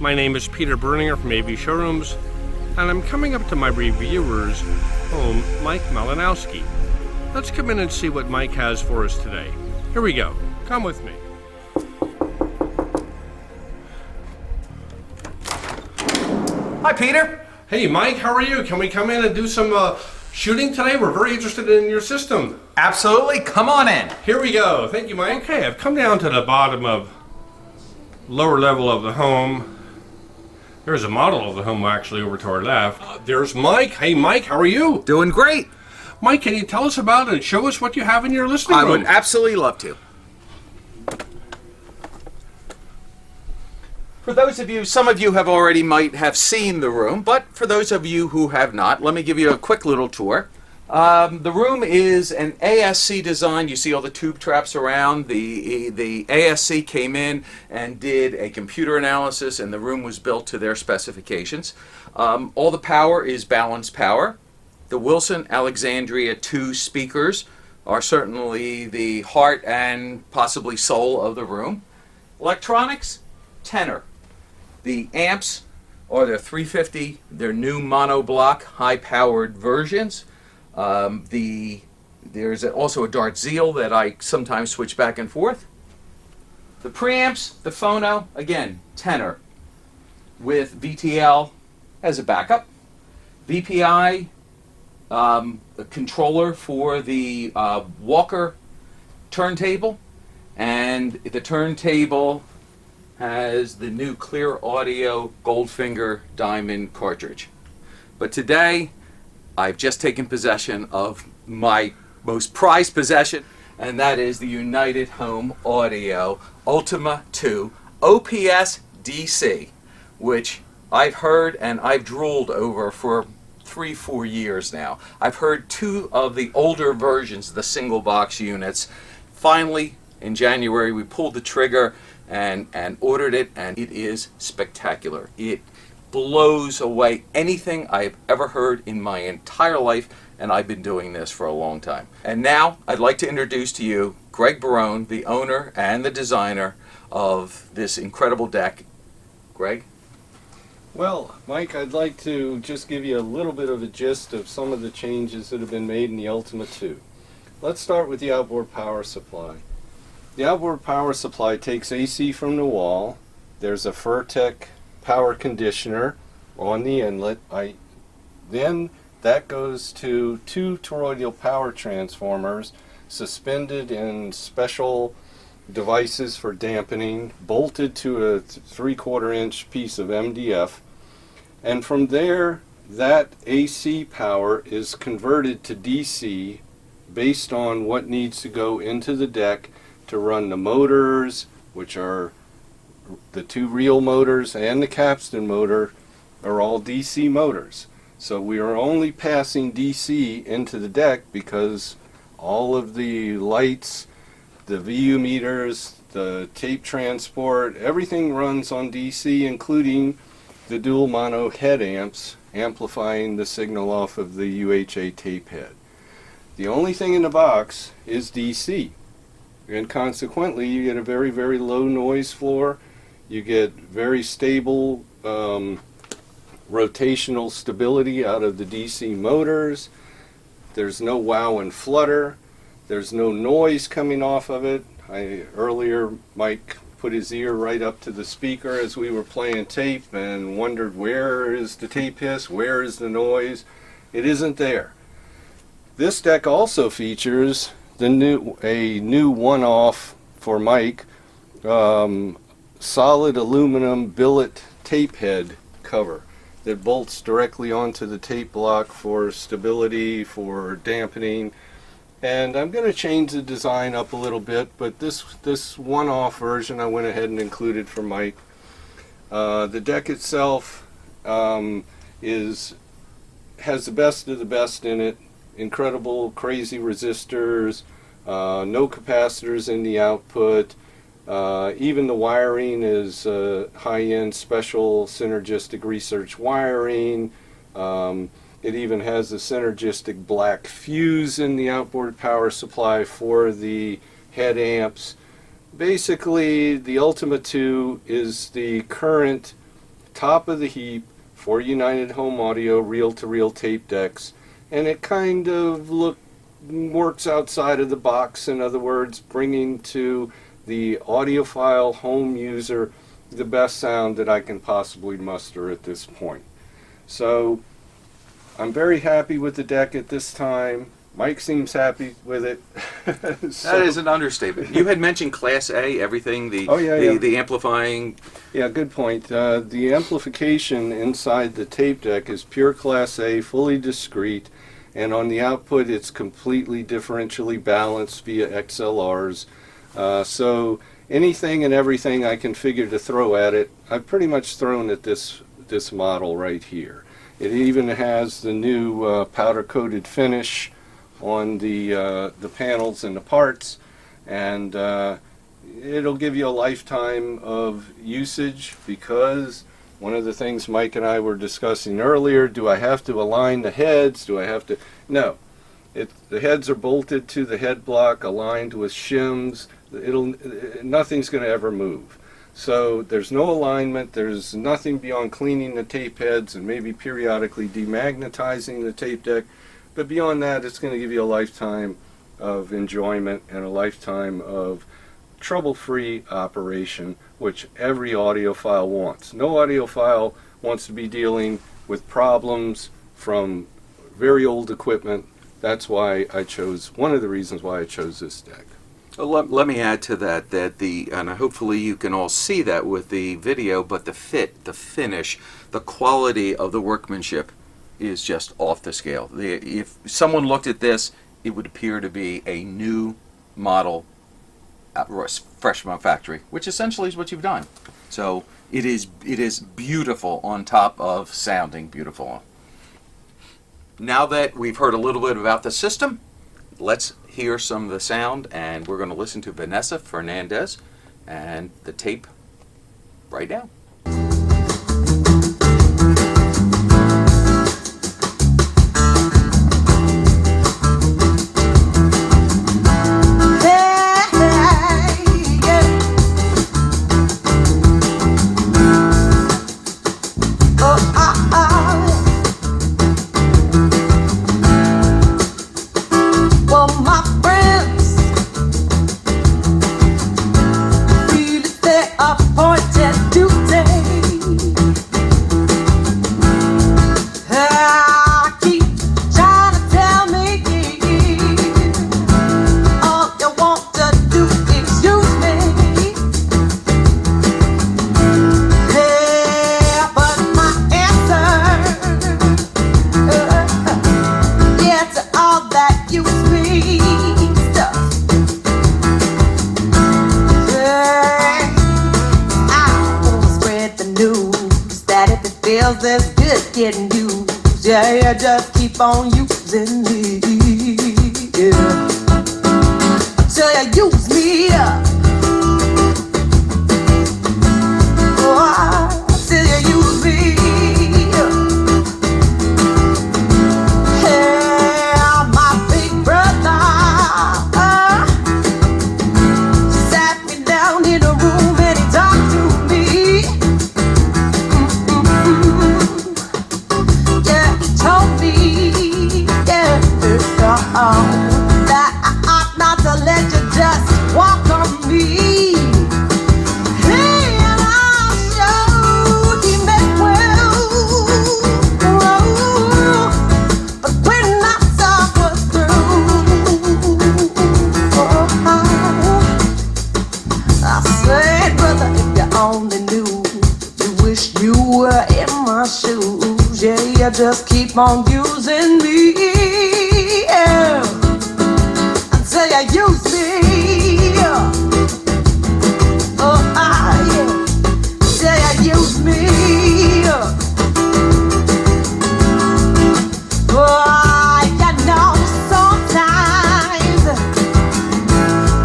My name is Peter Berninger from AV Showrooms, and I'm coming up to my reviewer's home, Mike Malinowski. Let's come in and see what Mike has for us today. Here we go. Come with me. Hi, Peter. Hey, Mike, how are you? Can we come in and do some shooting today? We're very interested in your system. Absolutely. Come on in. Here we go. Thank you, Mike. Okay, I've come down to the bottom of lower level of the home. There's a model of the home actually over to our left. There's Mike. Hey, Mike, how are you? Doing great. Mike, can you tell us about it and show us what you have in your listening room? I would absolutely love to. For those of you, some of you have already might have seen the room, but for those of you who have not, let me give you a quick little tour. The room is an ASC design. You see all the tube traps around. The ASC came in and did a computer analysis, and the room was built to their specifications. All the power is balanced power. The Wilson Alexandria 2 speakers are certainly the heart and possibly soul of the room. Electronics, tenor. The amps are their 350, their new monoblock high-powered versions. There's also a Dart Zeal that I sometimes switch back and forth. The preamps, the phono, again, tenor with VTL as a backup. VPI, a controller for the Walker turntable, and the turntable has the new Clear Audio Goldfinger Diamond cartridge. But today, I've just taken possession of my most prized possession, and that is the United Home Audio Ultima2 OPS DC, which I've heard and I've drooled over for 3-4 years now. I've heard 2 of the older versions, the single box units. Finally, in January, we pulled the trigger and ordered it, and it is spectacular. It blows away anything I've ever heard in my entire life, and I've been doing this for a long time. And now I'd like to introduce to you Greg Barone, the owner and the designer of this incredible deck. Greg? Well, Mike, I'd like to just give you a little bit of a gist of some of the changes that have been made in the Ultima 2. Let's start with the outboard power supply. The outboard power supply takes AC from the wall. There's a Furtec power conditioner on the inlet. Then that goes to 2 toroidal power transformers suspended in special devices for dampening, bolted to a 3/4 inch piece of MDF, and from there that AC power is converted to DC based on what needs to go into the deck to run the motors, which are the 2 reel motors and the capstan motor are all DC motors. So we are only passing DC into the deck because all of the lights, the VU meters, the tape transport, everything runs on DC, including the dual mono head amps amplifying the signal off of the UHA tape head. The only thing in the box is DC, and consequently you get a very, very low noise floor. You get very stable rotational stability out of the DC motors. There's no wow and flutter. There's no noise coming off of it. Earlier, Mike put his ear right up to the speaker as we were playing tape and wondered, where is the tape hiss? Where is the noise? It isn't there. This deck also features a new one-off for Mike, solid aluminum billet tape head cover that bolts directly onto the tape block for stability, for dampening. And I'm going to change the design up a little bit, but this one-off version I went ahead and included for Mike. The deck itself has the best of the best in it. Incredible, crazy resistors, no capacitors in the output. Even the wiring is high-end special synergistic research wiring. It even has a synergistic black fuse in the outboard power supply for the head amps. Basically, the Ultima2 is the current top of the heap for United Home Audio reel-to-reel tape decks, and it kind of works outside of the box. In other words, bringing to the audiophile home user the best sound that I can possibly muster at this point. So I'm very happy with the deck at this time. Mike seems happy with it. That is an understatement. You had mentioned Class A, everything, the amplifying. Yeah, good point. The amplification inside the tape deck is pure Class A, fully discrete, and on the output it's completely differentially balanced via XLRs. So anything and everything I can figure to throw at it, I've pretty much thrown at this model right here. It even has the new powder-coated finish on the panels and the parts, and it'll give you a lifetime of usage, because one of the things Mike and I were discussing earlier, do I have to align the heads? Do I have to? No. The heads are bolted to the head block, aligned with shims. Nothing's going to ever move. So there's no alignment. There's nothing beyond cleaning the tape heads and maybe periodically demagnetizing the tape deck. But beyond that, it's going to give you a lifetime of enjoyment and a lifetime of trouble-free operation, which every audiophile wants. No audiophile wants to be dealing with problems from very old equipment. That's why one of the reasons why I chose this deck. Well, let me add to that, and hopefully you can all see that with the video, but the fit, the finish, the quality of the workmanship is just off the scale. If someone looked at this, it would appear to be a new model, fresh from a factory, which essentially is what you've done. So it is beautiful on top of sounding beautiful. Now that we've heard a little bit about the system, let's hear some of the sound, and we're going to listen to Vanessa Fernandez and the tape right now. That's good getting used. Yeah, just keep on using me. Yeah. Till you use me. Oh, till you use me. Yeah, my big brother sat me down in a room and he talked to me. That I ought not to let you just walk on me. Hey, and I'll show you make well. But when I was through, I said, brother, if you only knew, you wish you were in my shoes. Yeah, you just keep on using me. Until you use me. Oh, yeah. Till you use me. Oh, you know, sometimes,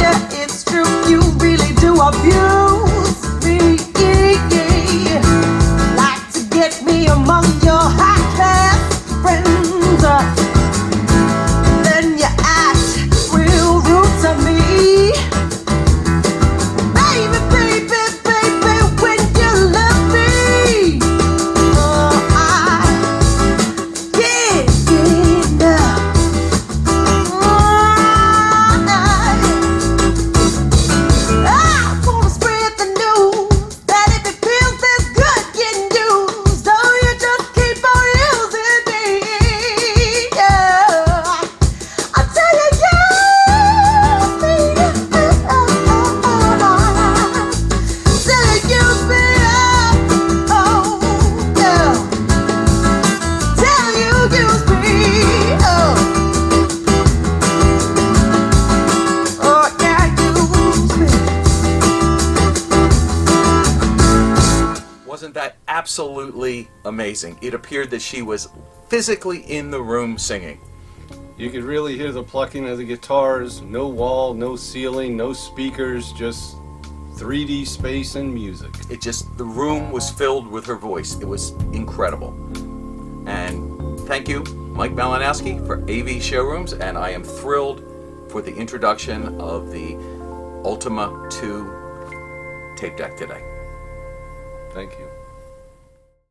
yeah, it's true, you really do abuse me. Like to get me among your high class friends. Then you act real rude to me. Baby, baby, baby, when you love me. that absolutely amazing. It appeared that she was physically in the room singing. You could really hear the plucking of the guitars. No wall, no ceiling, no speakers, just 3D space and music. The room was filled with her voice. It was incredible. And thank you, Mike Malinowski, for AV Showrooms, and I am thrilled for the introduction of the Ultima 2 tape deck today. Thank you.